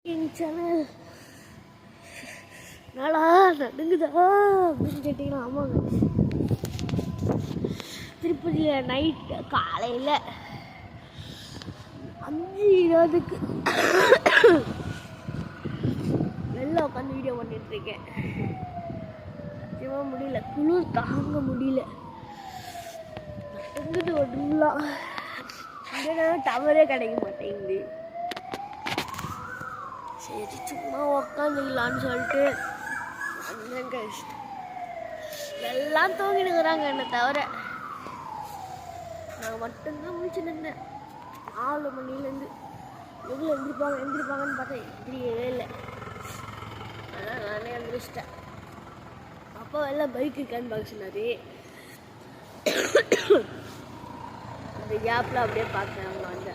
எங்கள் சேனல் நாளா நடுங்குதா அப்படின்னு கேட்டிங்கன்னா ஆமாங்க. திருப்பதியில் நைட்டு காலையில் 5:20க்கு வெளில உட்காந்து வீடியோ பண்ணிட்டுருக்கேன். சத்தியமாக முடியல, குளிர் தாங்க முடியல, நடுங்குது ஒன்றுலாம். இங்கே டவரே கிடைக்க மாட்டேங்குது. சரி சும்மா உக்காந்துக்கலான்னு சொல்லிட்டு வந்தேங்க. எல்லாம் தூங்கினுங்கிறாங்க என்னை தவிர. நான் மட்டும்தான் முடிச்சு நின்றேன் 4 மணிலேருந்து. எவ்வளோ எந்திரிப்பாங்கன்னு பார்த்தா எந்திரியவே இல்லை. ஆனால் நானே எந்திரிச்சிட்டேன். அப்பா எல்லாம் பைக் இருக்கான்னு பார்க்க சொன்னார். அந்த கேப்பில் அப்படியே பார்த்தேன் அவங்க வந்து